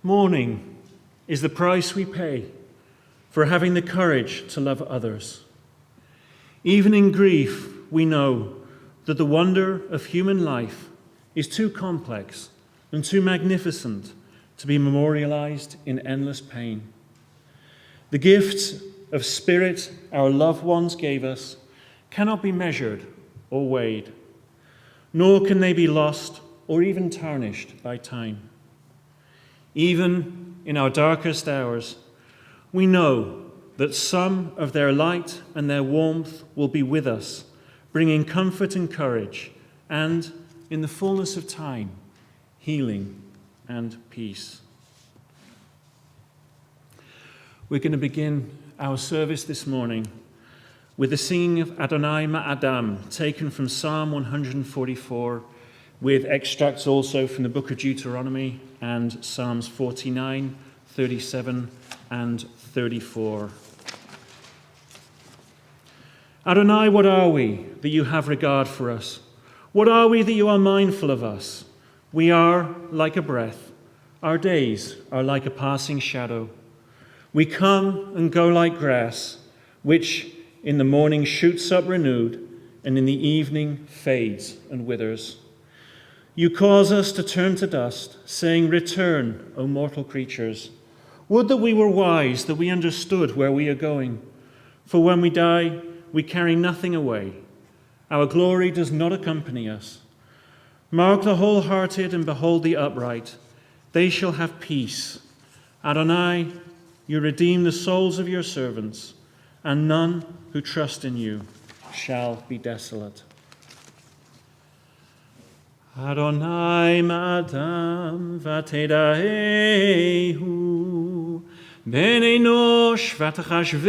Mourning is the price we pay for having the courage to love others. Even in grief, we know that the wonder of human life is too complex and too magnificent to be memorialized in endless pain. The gifts of spirit our loved ones gave us cannot be measured or weighed, nor can they be lost or even tarnished by time. Even in our darkest hours, we know that some of their light and their warmth will be with us, bringing comfort and courage, and, in the fullness of time, healing and peace. We're going to begin our service this morning with the singing of Adonai Ma'adam, taken from Psalm 144, with extracts also from the book of Deuteronomy and Psalms 49, 37, and 34. Adonai, what are we that you have regard for us? What are we that you are mindful of us? We are like a breath. Our days are like a passing shadow. We come and go like grass, which in the morning shoots up renewed, and in the evening fades and withers. You cause us to turn to dust, saying, "Return, O mortal creatures. Would that we were wise, that we understood where we are going. For when we die, we carry nothing away. Our glory does not accompany us. Mark the wholehearted and behold the upright. They shall have peace. Adonai, you redeem the souls of your servants, and none who trust in you shall be desolate." Adonai ma'adam v'tedahehu ben enosh v'tachashvehu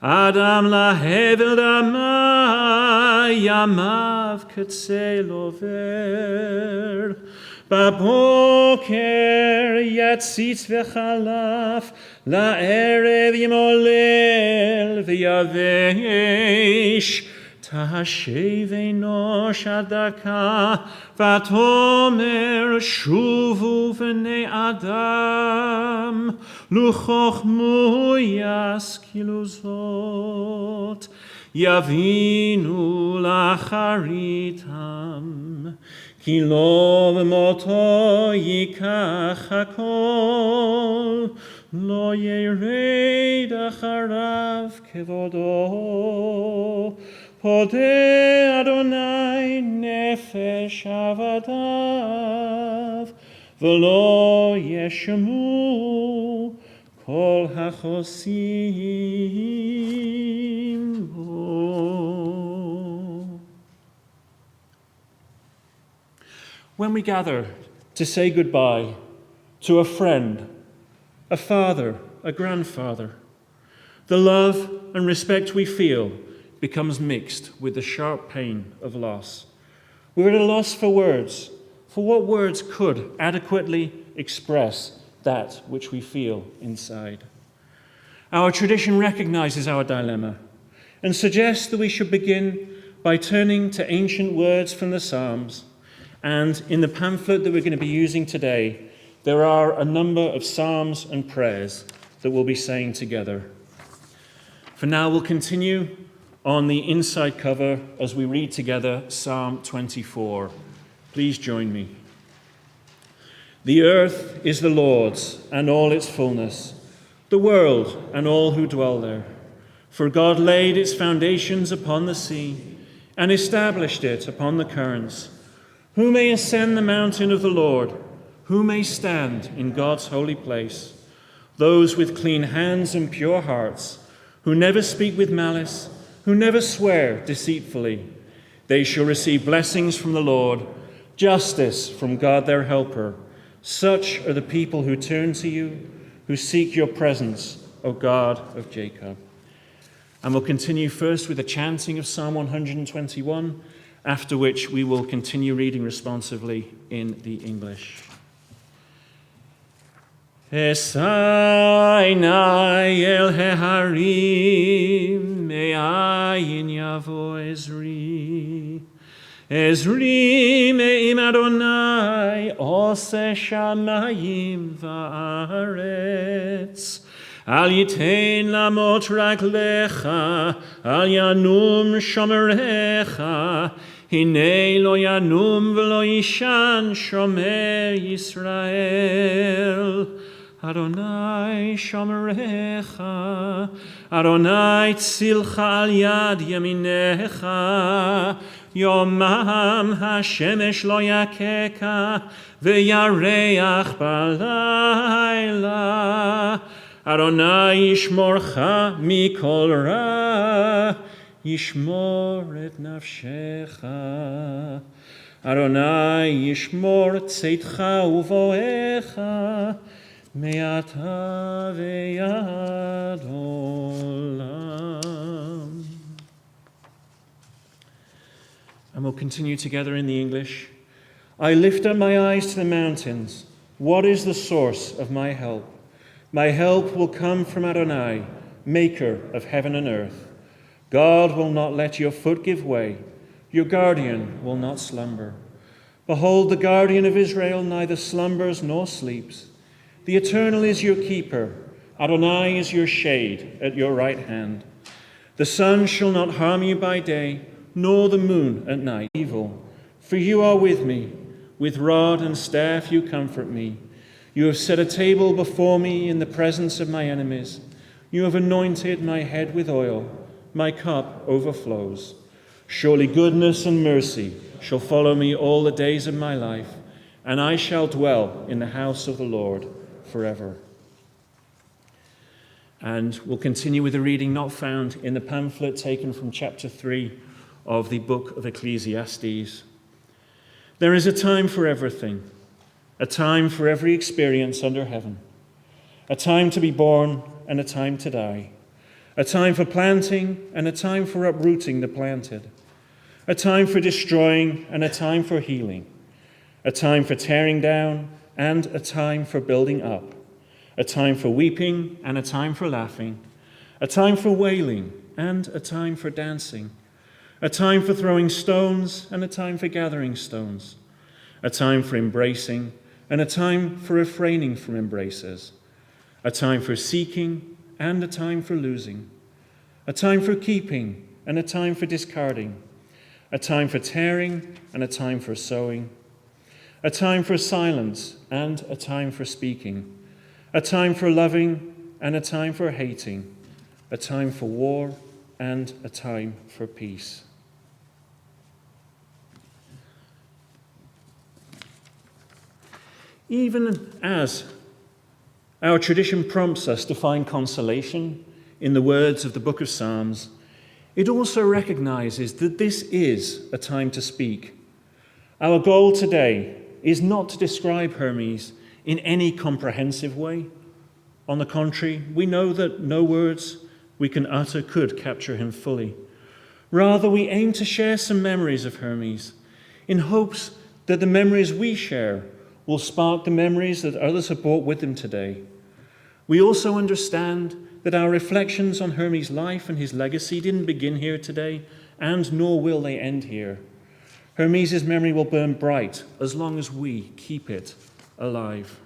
Adam lahevel dama yamav k'tzei lover Baboker yatzitz v'chalaf la'erev yimolel v'yavesh Tashev enosh adaka v'atomer shuvu v'nei adam luchochmu yaskilu zot yavinu lacharitam ki lo v'moto yikach hakol lo yered acharav kevodo Podeh Adonai nefesh avadav v'lo yeshemu kol hachosim bo. When we gather to say goodbye to a friend, a father, a grandfather, the love and respect we feel becomes mixed with the sharp pain of loss. We're at a loss for words, for what words could adequately express that which we feel inside. Our tradition recognizes our dilemma and suggests that we should begin by turning to ancient words from the Psalms. And in the pamphlet that we're going to be using today, there are a number of psalms and prayers that we'll be saying together. For now, we'll continue on the inside cover as we read together Psalm 24. Please join me. The earth is the Lord's and all its fullness, the world and all who dwell there. For God laid its foundations upon the sea and established it upon the currents. Who may ascend the mountain of the Lord? Who may stand in God's holy place? Those with clean hands and pure hearts, who never speak with malice, who never swear deceitfully. They shall receive blessings from the Lord, justice from God their helper. Such are the people who turn to you, who seek your presence, O God of Jacob. And we'll continue first with the chanting of Psalm 121, after which we will continue reading responsively in the English. Sinai el heharim me'ayin yavo ezri Ezri me'im Adonai, ose shamayim va'aretz. Al yitein lamot raglecha, al yanum shomerecha, hine lo yanum v'lo yishan shomer Yisrael. Adonai shomerecha, Adonai tzilcha al yad yaminecha, Yomam hashemesh lo yakeka, ve'yareach balayla. Adonai yishmorcha mikol ra, yishmor et nafshecha. Adonai yishmor tzeitcha uvoecha, me'ata ve'ad olam. And we'll continue together in the English. I lift up my eyes to the mountains. What is the source of my help? My help will come from Adonai, maker of heaven and earth. God will not let your foot give way. Your guardian will not slumber. Behold, the guardian of Israel neither slumbers nor sleeps. The Eternal is your keeper. Adonai is your shade at your right hand. The sun shall not harm you by day, nor the moon at night. Evil, for you are with me. With rod and staff you comfort me. You have set a table before me in the presence of my enemies. You have anointed my head with oil. My cup overflows. Surely goodness and mercy shall follow me all the days of my life, and I shall dwell in the house of the Lord forever. And we'll continue with a reading not found in the pamphlet taken from chapter 3 of the book of Ecclesiastes. There is a time for everything, a time for every experience under heaven, a time to be born and a time to die, a time for planting and a time for uprooting the planted, a time for destroying and a time for healing, a time for tearing down and a time for building up, a time for weeping and a time for laughing, a time for wailing and a time for dancing, a time for throwing stones and a time for gathering stones, a time for embracing and a time for refraining from embraces, a time for seeking and a time for losing, a time for keeping and a time for discarding, a time for tearing and a time for sowing, a time for silence and a time for speaking, a time for loving and a time for hating, a time for war and a time for peace. Even as our tradition prompts us to find consolation in the words of the book of Psalms, it also recognizes that this is a time to speak. Our goal today is not to describe Hermes in any comprehensive way. On the contrary, we know that no words we can utter could capture him fully. Rather, we aim to share some memories of Hermes in hopes that the memories we share will spark the memories that others have brought with them today. We also understand that our reflections on Hermes' life and his legacy didn't begin here today, and nor will they end here. Hermes' memory will burn bright as long as we keep it alive.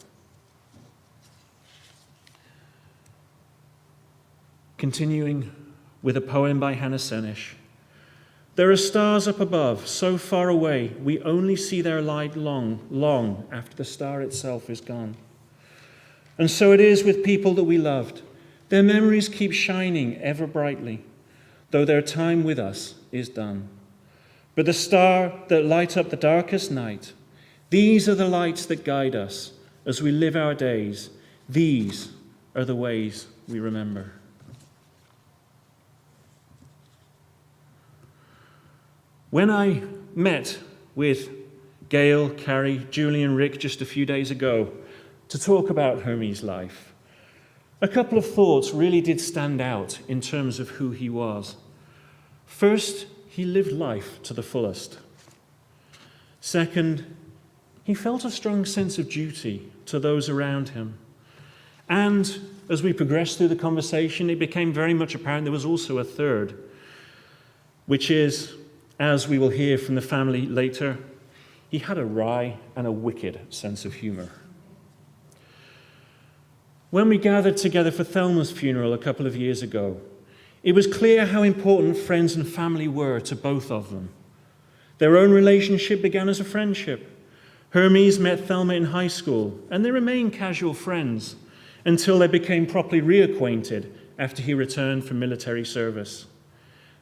Continuing with a poem by Hannah Senesh. There are stars up above, so far away, we only see their light long, long after the star itself is gone. And so it is with people that we loved. Their memories keep shining ever brightly, though their time with us is done. But the star that lights up the darkest night, these are the lights that guide us as we live our days. These are the ways we remember. When I met with Gail, Carrie, Julie and Rick just a few days ago to talk about Hermes' life, a couple of thoughts really did stand out in terms of who he was. First, he lived life to the fullest. Second, he felt a strong sense of duty to those around him. And as we progressed through the conversation, it became very much apparent there was also a third, which is as we will hear from the family later, he had a wry and a wicked sense of humor. When we gathered together for Thelma's funeral a couple of years ago, it was clear how important friends and family were to both of them. Their own relationship began as a friendship. Hermes met Thelma in high school, and they remained casual friends until they became properly reacquainted after he returned from military service.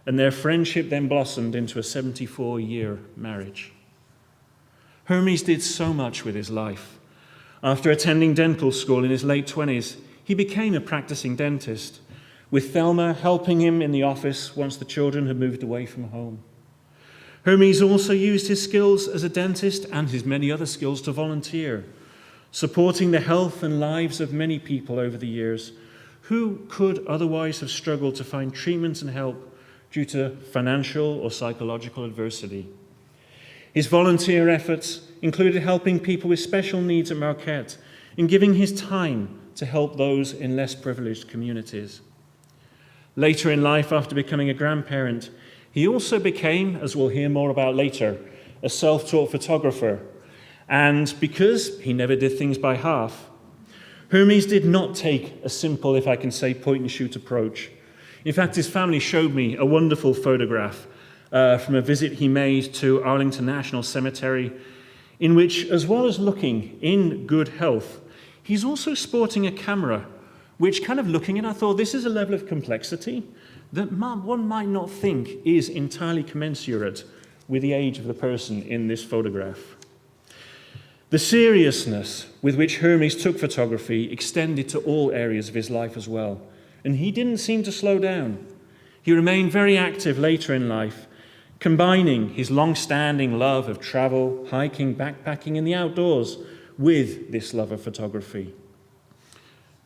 And their friendship then blossomed into a 74-year marriage. Hermes did so much with his life. After attending dental school in his late 20s, he became a practicing dentist, with Thelma helping him in the office once the children had moved away from home. Hermes also used his skills as a dentist and his many other skills to volunteer, supporting the health and lives of many people over the years who could otherwise have struggled to find treatment and help due to financial or psychological adversity. His volunteer efforts included helping people with special needs at Marquette and giving his time to help those in less privileged communities. Later in life, after becoming a grandparent, he also became, as we'll hear more about later, a self-taught photographer. And because he never did things by half, Hermes did not take a simple, if I can say, point-and-shoot approach. In fact, his family showed me a wonderful photograph from a visit he made to Arlington National Cemetery, in which, as well as looking in good health, he's also sporting a camera, which kind of looking at, I thought, this is a level of complexity that one might not think is entirely commensurate with the age of the person in this photograph. The seriousness with which Hermes took photography extended to all areas of his life as well, and he didn't seem to slow down. He remained very active later in life, combining his long-standing love of travel, hiking, backpacking, and the outdoors with this love of photography,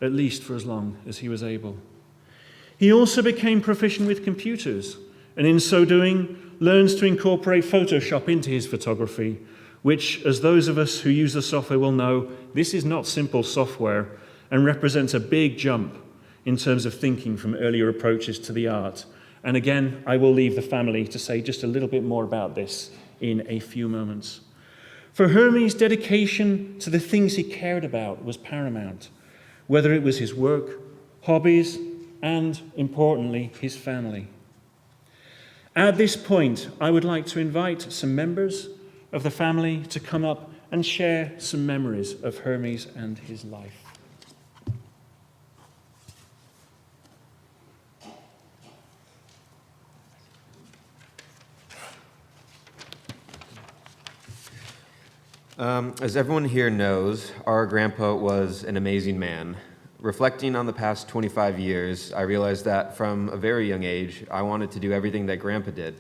at least for as long as he was able. He also became proficient with computers, and in so doing, learns to incorporate Photoshop into his photography, which, as those of us who use the software will know, this is not simple software and represents a big jump in terms of thinking from earlier approaches to the art. And again, I will leave the family to say just a little bit more about this in a few moments. For Hermes, dedication to the things he cared about was paramount, whether it was his work, hobbies, and, importantly, his family. At this point, I would like to invite some members of the family to come up and share some memories of Hermes and his life. As everyone here knows, our grandpa was an amazing man. Reflecting on the past 25 years, I realized that from a very young age, I wanted to do everything that Grandpa did.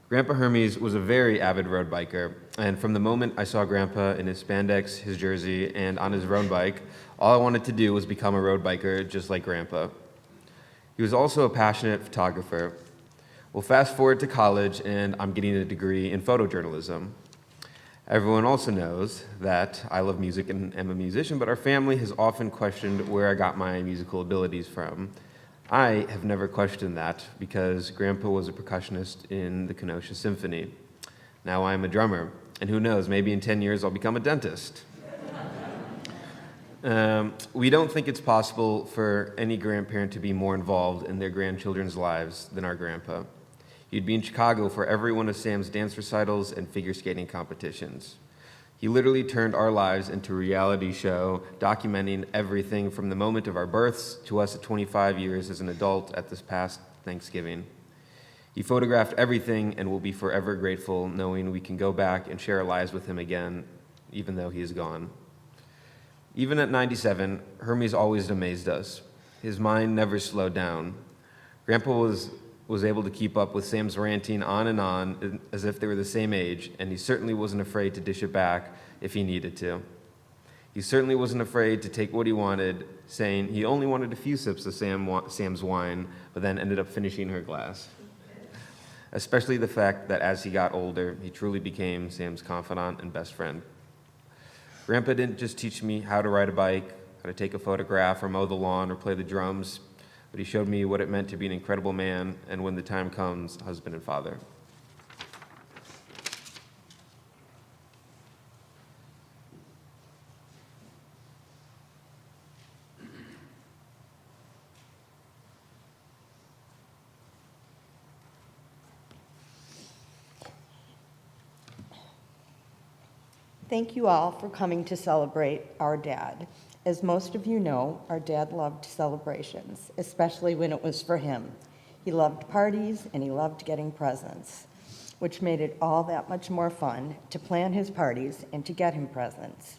Grandpa Hermes was a very avid road biker, and from the moment I saw Grandpa in his spandex, his jersey, and on his road bike, all I wanted to do was become a road biker just like Grandpa. He was also a passionate photographer. Well, fast forward to college, and I'm getting a degree in photojournalism. Everyone also knows that I love music and am a musician, but our family has often questioned where I got my musical abilities from. I have never questioned that because Grandpa was a percussionist in the Kenosha Symphony. Now I'm a drummer, and who knows, maybe in 10 years I'll become a dentist. We don't think it's possible for any grandparent to be more involved in their grandchildren's lives than our grandpa. He'd be in Chicago for every one of Sam's dance recitals and figure skating competitions. He literally turned our lives into a reality show, documenting everything from the moment of our births to us at 25 years as an adult at this past Thanksgiving. He photographed everything and will be forever grateful knowing we can go back and share our lives with him again, even though he is gone. Even at 97, Hermes always amazed us. His mind never slowed down. Grandpa was able to keep up with Sam's ranting on and on as if they were the same age, and he certainly wasn't afraid to dish it back if he needed to. He certainly wasn't afraid to take what he wanted, saying he only wanted a few sips of Sam's wine, but then ended up finishing her glass. Especially the fact that as he got older, he truly became Sam's confidant and best friend. Grandpa didn't just teach me how to ride a bike, how to take a photograph or mow the lawn or play the drums, but he showed me what it meant to be an incredible man and, when the time comes, husband and father. Thank you all for coming to celebrate our dad. As most of you know, our dad loved celebrations, especially when it was for him. He loved parties and he loved getting presents, which made it all that much more fun to plan his parties and to get him presents.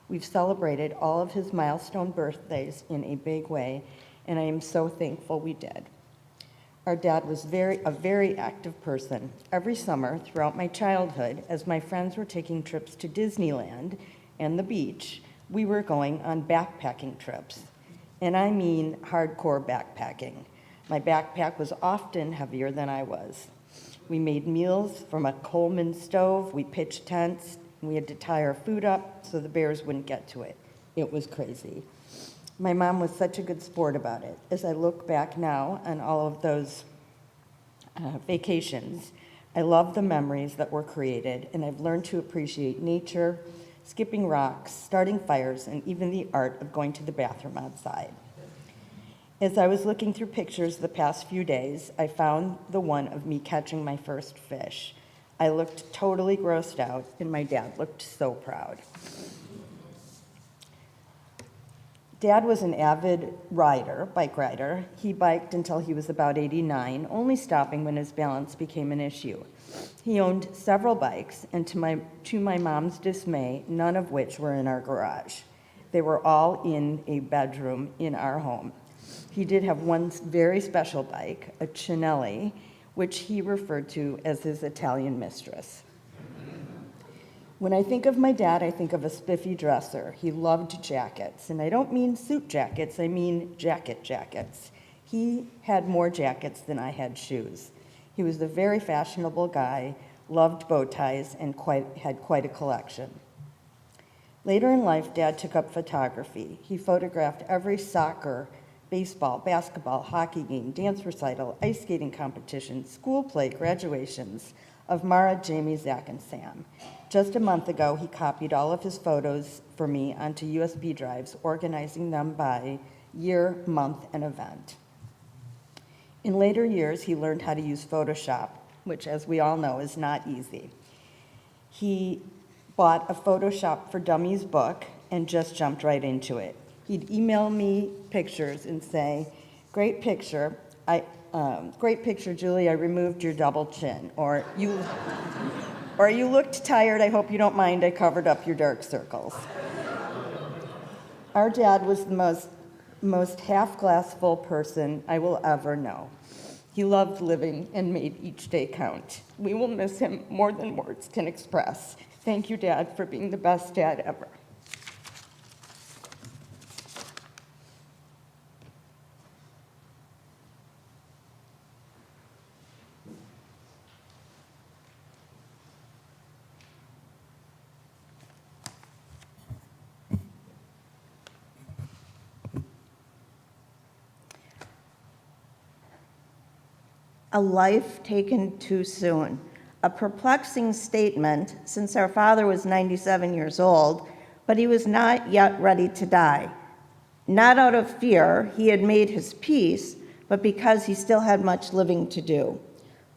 We've celebrated all of his milestone birthdays in a big way, and I am so thankful we did. Our dad was a very active person. Every summer throughout my childhood, as my friends were taking trips to Disneyland and the beach, we were going on backpacking trips. And I mean hardcore backpacking. My backpack was often heavier than I was. We made meals from a Coleman stove, we pitched tents, and we had to tie our food up so the bears wouldn't get to it. It was crazy. My mom was such a good sport about it. As I look back now on all of those vacations, I love the memories that were created, and I've learned to appreciate nature, skipping rocks, starting fires, and even the art of going to the bathroom outside. As I was looking through pictures the past few days, I found the one of me catching my first fish. I looked totally grossed out, and my dad looked so proud. Dad was an avid bike rider. He biked until he was about 89, only stopping when his balance became an issue. He owned several bikes, and to my mom's dismay, none of which were in our garage. They were all in a bedroom in our home. He did have one very special bike, a Cinelli, which he referred to as his Italian mistress. When I think of my dad, I think of a spiffy dresser. He loved jackets, and I don't mean suit jackets, I mean jackets. He had more jackets than I had shoes. He was a very fashionable guy, loved bow ties, and had quite a collection. Later in life, Dad took up photography. He photographed every soccer, baseball, basketball, hockey game, dance recital, ice skating competition, school play, graduations of Mara, Jamie, Zach, and Sam. Just a month ago, he copied all of his photos for me onto USB drives, organizing them by year, month, and event. In later years, he learned how to use Photoshop, which, as we all know, is not easy. He bought a Photoshop for Dummies book and just jumped right into it. He'd email me pictures and say, great picture, Julie, I removed your double chin. Or you looked tired, I hope you don't mind, I covered up your dark circles. Our dad was the most half-glass full person I will ever know. He loved living and made each day count. We will miss him more than words can express. Thank you, Dad, for being the best dad ever. A life taken too soon. A perplexing statement, since our father was 97 years old, but he was not yet ready to die. Not out of fear, he had made his peace, but because he still had much living to do.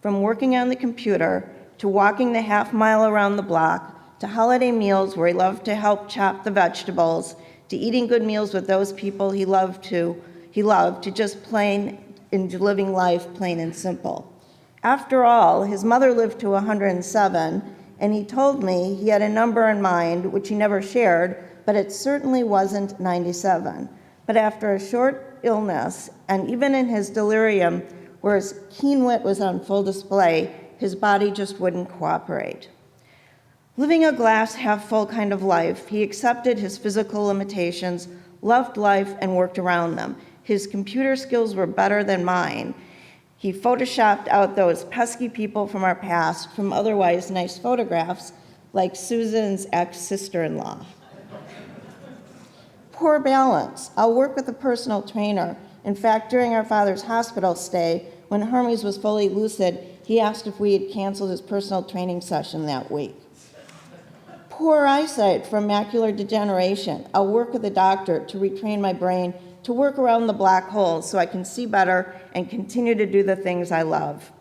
From working on the computer, to walking the half-mile around the block, to holiday meals where he loved to help chop the vegetables, to eating good meals with those people he loved to just plain into living life plain and simple. After all, his mother lived to 107, and he told me he had a number in mind, which he never shared, but it certainly wasn't 97. But after a short illness, and even in his delirium, where his keen wit was on full display, his body just wouldn't cooperate. Living a glass half full kind of life, he accepted his physical limitations, loved life, and worked around them. His computer skills were better than mine. He photoshopped out those pesky people from our past from otherwise nice photographs, like Susan's ex-sister-in-law. Poor balance. I'll work with a personal trainer. In fact, during our father's hospital stay, when Hermes was fully lucid, he asked if we had canceled his personal training session that week. Poor eyesight from macular degeneration. I'll work with a doctor to retrain my brain to work around the black holes so I can see better and continue to do the things I love.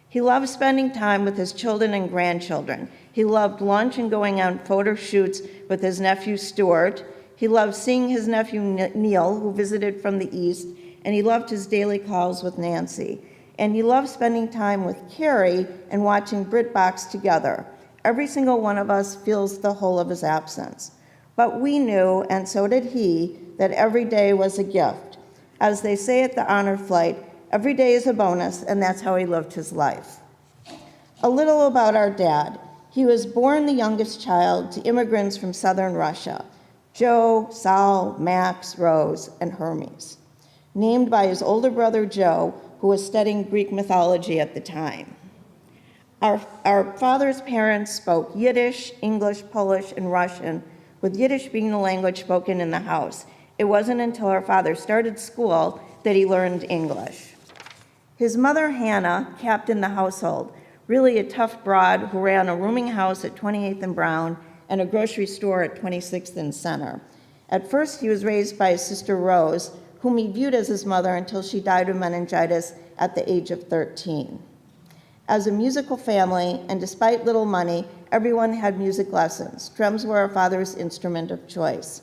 He loves spending time with his children and grandchildren. He loved lunch and going on photo shoots with his nephew Stuart. He loved seeing his nephew Neil, who visited from the East, and he loved his daily calls with Nancy. And he loved spending time with Carrie and watching BritBox together. Every single one of us feels the whole of his absence. But we knew, and so did he, that every day was a gift. As they say at the honor flight, every day is a bonus, and that's how he lived his life. A little about our dad. He was born the youngest child to immigrants from southern Russia, Joe, Sal, Max, Rose, and Hermes, named by his older brother Joe, who was studying Greek mythology at the time. Our father's parents spoke Yiddish, English, Polish, and Russian, with Yiddish being the language spoken in the house. It wasn't until our father started school that he learned English. His mother, Hannah, captained the household, really a tough broad who ran a rooming house at 28th and Brown and a grocery store at 26th and Center. At first, he was raised by his sister Rose, whom he viewed as his mother until she died of meningitis at the age of 13. As a musical family, and despite little money, everyone had music lessons. Drums were our father's instrument of choice.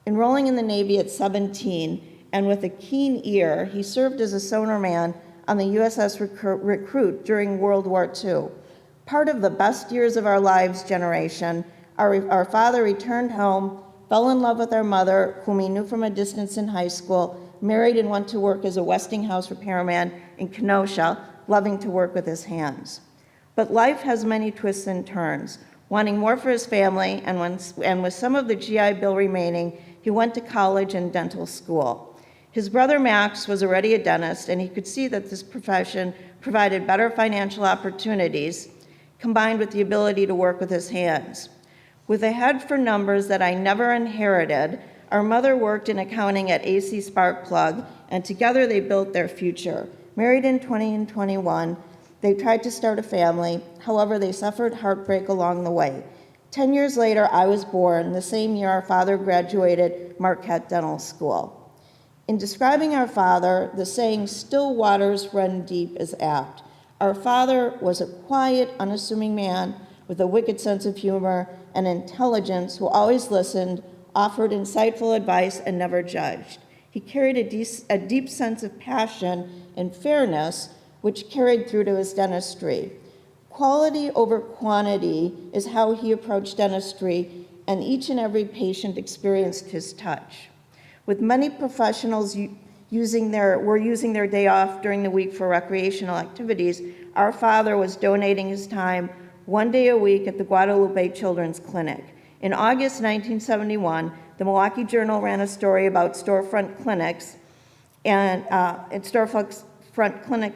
Enrolling in the Navy at 17, and with a keen ear, he served as a sonarman on the USS Recruit during World War II. Part of the best years of our lives generation, our father returned home, fell in love with our mother, whom he knew from a distance in high school, married and went to work as a Westinghouse repairman in Kenosha, loving to work with his hands. But life has many twists and turns. Wanting more for his family, and with some of the GI Bill remaining, he went to college and dental school. His brother Max was already a dentist, and he could see that this profession provided better financial opportunities, combined with the ability to work with his hands. With a head for numbers that I never inherited, our mother worked in accounting at AC Sparkplug, and together they built their future. Married in 2021, they tried to start a family. However, they suffered heartbreak along the way. 10 years later, I was born, the same year our father graduated Marquette Dental School. In describing our father, the saying, "still waters run deep," is apt. Our father was a quiet, unassuming man with a wicked sense of humor and intelligence who always listened, offered insightful advice, and never judged. He carried a deep sense of passion and fairness, which carried through to his dentistry. Quality over quantity is how he approached dentistry, and each and every patient experienced his touch. With many professionals using their day off during the week for recreational activities, our father was donating his time one day a week at the Guadalupe Children's Clinic. In August 1971, the Milwaukee Journal ran a story about storefront clinics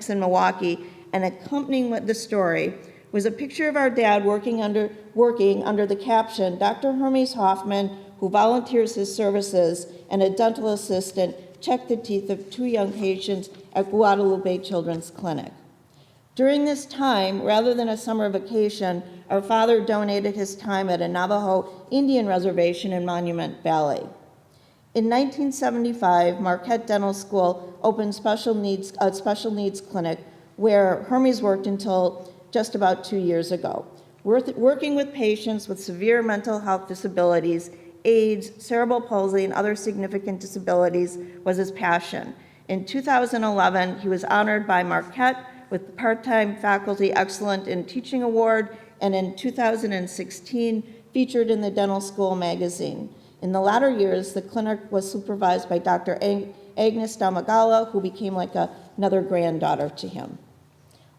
in Milwaukee, and accompanying with the story was a picture of our dad working under the caption, "Dr. Hermes Hoffman, who volunteers his services, and a dental assistant checked the teeth of 2 young patients at Guadalupe Children's Clinic." During this time, rather than a summer vacation, our father donated his time at a Navajo Indian reservation in Monument Valley. In 1975, Marquette Dental School opened a special needs clinic where Hermes worked until just about 2 years ago. Working with patients with severe mental health disabilities, AIDS, cerebral palsy, and other significant disabilities was his passion. In 2011, he was honored by Marquette with the Part-Time Faculty Excellent in Teaching Award, and in 2016, featured in the Dental School magazine. In the latter years, the clinic was supervised by Dr. Agnes Damagala, who became like another granddaughter to him.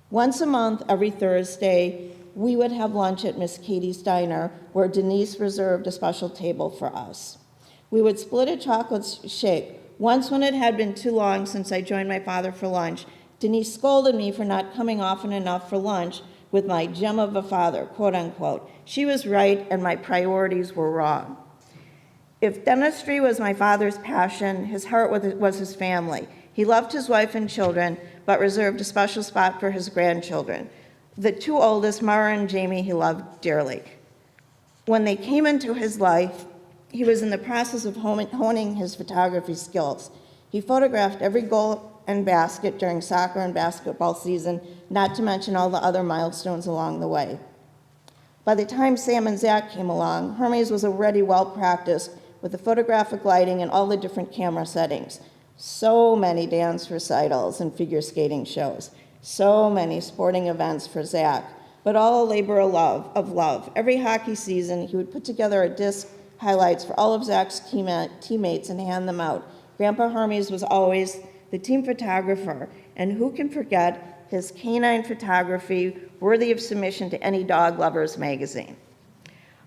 Once a month, every Thursday, we would have lunch at Miss Katie's Diner, where Denise reserved a special table for us. We would split a chocolate shake. Once, when it had been too long since I joined my father for lunch, Denise scolded me for not coming often enough for lunch with my gem of a father, quote unquote. She was right, and my priorities were wrong. If dentistry was my father's passion, his heart was his family. He loved his wife and children, but reserved a special spot for his grandchildren. The 2 oldest, Mara and Jamie, he loved dearly. When they came into his life, he was in the process of honing his photography skills. He photographed every goal and basket during soccer and basketball season, not to mention all the other milestones along the way. By the time Sam and Zach came along, Hermes was already well practiced with the photographic lighting and all the different camera settings. So many dance recitals and figure skating shows. So many sporting events for Zach, but all a labor of love. Every hockey season, he would put together a disc highlights for all of Zach's teammates and hand them out. Grandpa Hermes was always the team photographer, and who can forget his canine photography worthy of submission to any dog lover's magazine.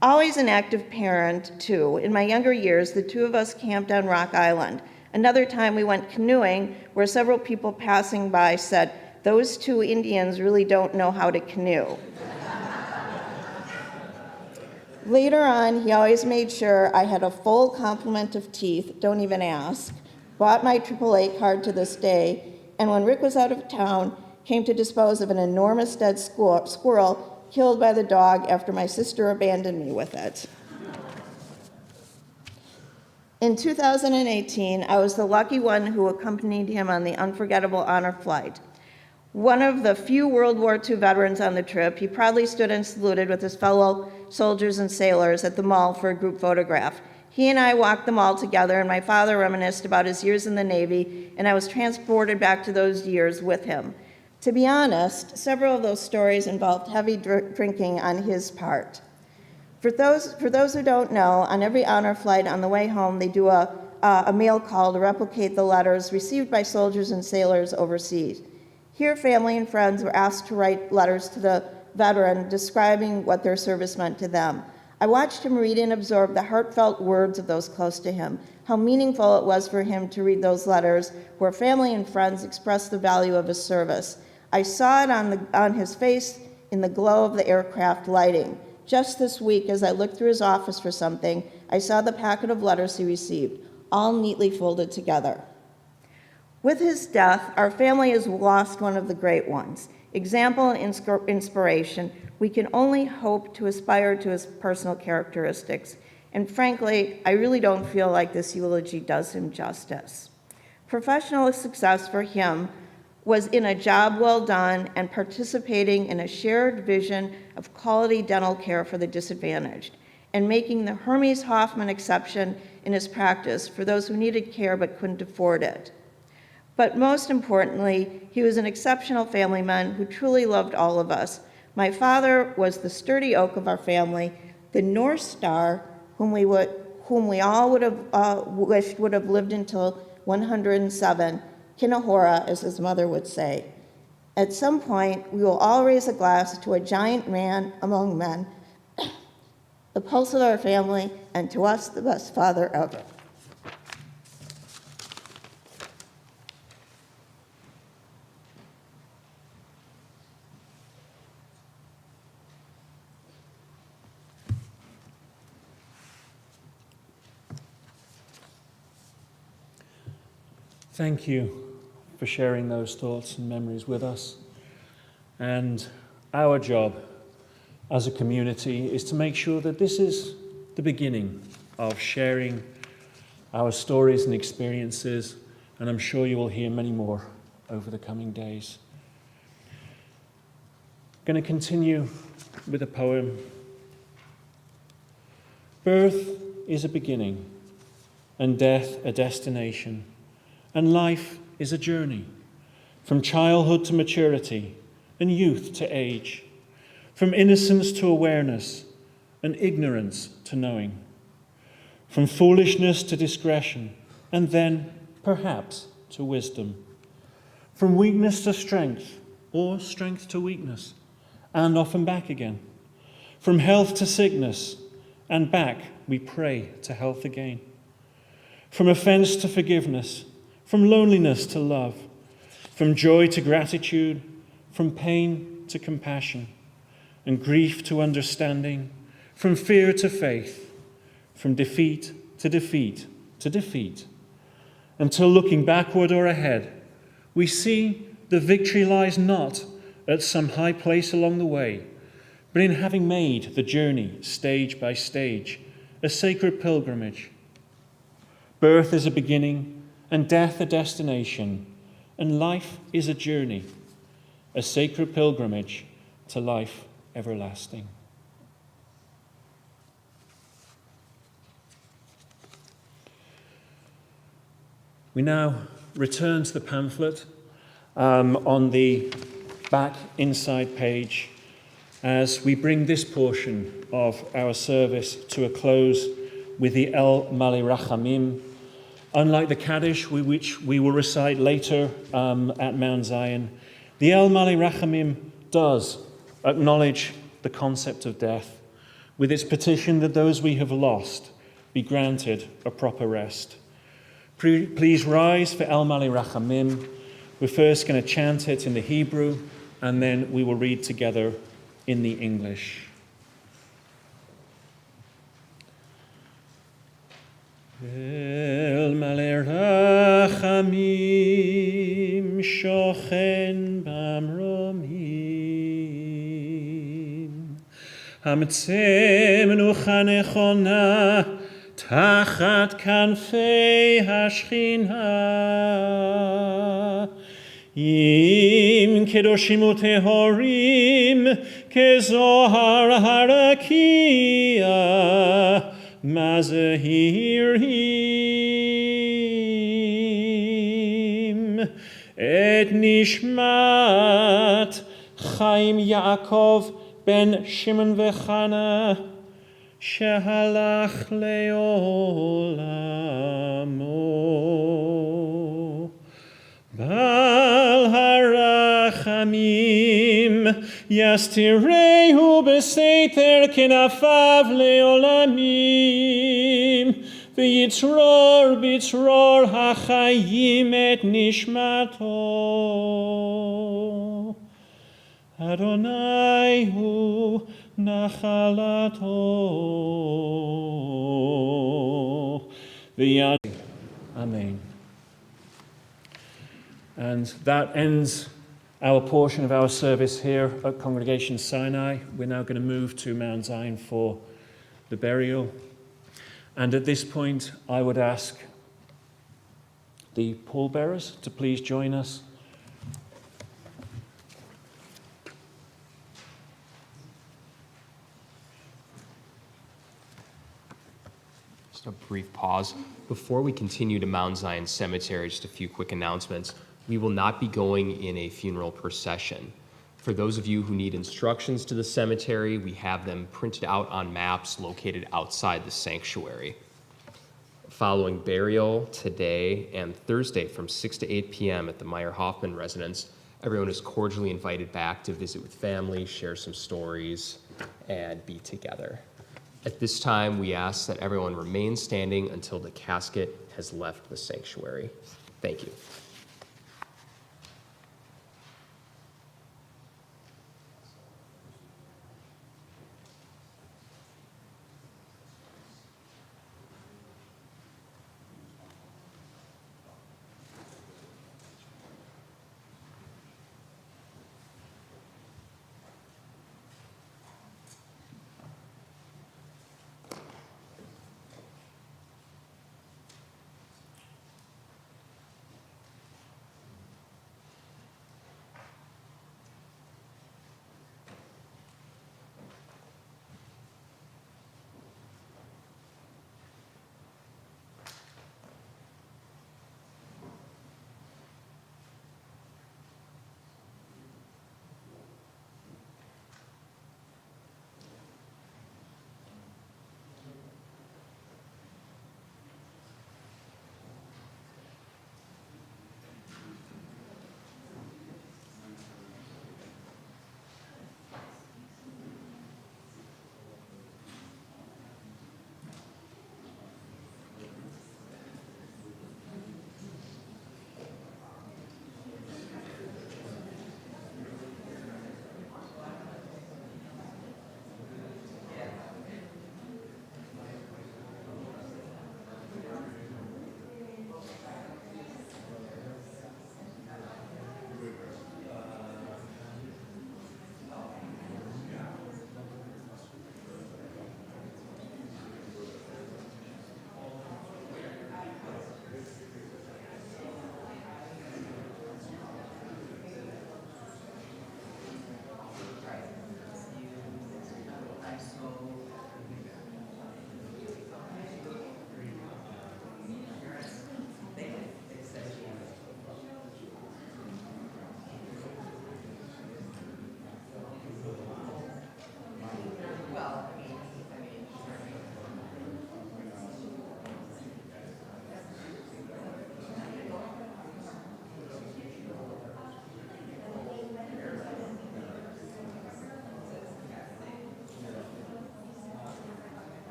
Always an active parent, too, in my younger years, the two of us camped on Rock Island. Another time we went canoeing, where several people passing by said, "Those two Indians really don't know how to canoe." Later on, he always made sure I had a full complement of teeth, don't even ask, bought my AAA card to this day, and when Rick was out of town, came to dispose of an enormous dead squirrel killed by the dog after my sister abandoned me with it. In 2018, I was the lucky one who accompanied him on the unforgettable honor flight. One of the few World War II veterans on the trip, he proudly stood and saluted with his fellow soldiers and sailors at the mall for a group photograph. He and I walked the mall together, and my father reminisced about his years in the Navy, and I was transported back to those years with him. To be honest, several of those stories involved heavy drinking on his part. For those who don't know, on every honor flight on the way home, they do a mail call to replicate the letters received by soldiers and sailors overseas. Here, family and friends were asked to write letters to the veteran describing what their service meant to them. I watched him read and absorb the heartfelt words of those close to him, how meaningful it was for him to read those letters where family and friends expressed the value of his service. I saw it on his face in the glow of the aircraft lighting. Just this week, as I looked through his office for something, I saw the packet of letters he received, all neatly folded together. With his death, our family has lost one of the great ones. Example and inspiration, we can only hope to aspire to his personal characteristics. And frankly, I really don't feel like this eulogy does him justice. Professional success for him was in a job well done and participating in a shared vision of quality dental care for the disadvantaged, and making the Hermes Hoffman exception in his practice for those who needed care but couldn't afford it. But most importantly, he was an exceptional family man who truly loved all of us. My father was the sturdy oak of our family, the North Star whom we all would have wished would have lived until 107, Kinahora, as his mother would say. At some point, we will all raise a glass to a giant man among men, the pulse of our family, and to us, the best father ever. Thank you for sharing those thoughts and memories with us. And our job as a community is to make sure that this is the beginning of sharing our stories and experiences, and I'm sure you will hear many more over the coming days. I'm going to continue with a poem. Birth is a beginning, and death a destination. And life is a journey, from childhood to maturity, and youth to age, from innocence to awareness, and ignorance to knowing, from foolishness to discretion, and then, perhaps, to wisdom, from weakness to strength, or strength to weakness, and often back again, from health to sickness, and back, we pray, to health again, from offense to forgiveness, from loneliness to love, from joy to gratitude, from pain to compassion, and grief to understanding, from fear to faith, from defeat to defeat to defeat, until looking backward or ahead, we see the victory lies not at some high place along the way, but in having made the journey stage by stage, a sacred pilgrimage. Birth is a beginning, and death a destination, and life is a journey, a sacred pilgrimage to life everlasting. We now return to the pamphlet on the back inside page as we bring this portion of our service to a close with the El Mali Rachamim. Unlike the Kaddish, which we will recite later at Mount Zion, the El Mali Rachamim does acknowledge the concept of death, with its petition that those we have lost be granted a proper rest. Please rise for El Mali Rachamim. We're first going to chant it in the Hebrew, and then we will read together in the English. El Mali Rachamim shochen bamromim Hamtzemenu chanechona tachat kanfei hashchina Im kedoshim utehorim kezohar harakia mazahirhim et nishmat Chaim Yaakov ben Shimon vechana shehalach leolamo Bal harachamim yastirehu beseter kenafav leolamim v'yitzror b'tzror hachayim et nishmato Adonai hu nachalato v'yad. Amen. And that ends our portion of our service here at Congregation Sinai. We're now going to move to Mount Zion for the burial. And at this point, I would ask the pallbearers to please join us. Just a brief pause. Before we continue to Mount Zion Cemetery, just a few quick announcements. We will not be going in a funeral procession. For those of you who need instructions to the cemetery, we have them printed out on maps located outside the sanctuary. Following burial today and Thursday from 6 to 8 p.m. at the Meyer-Hoffman residence, everyone is cordially invited back to visit with family, share some stories, and be together. At this time, we ask that everyone remain standing until the casket has left the sanctuary. Thank you.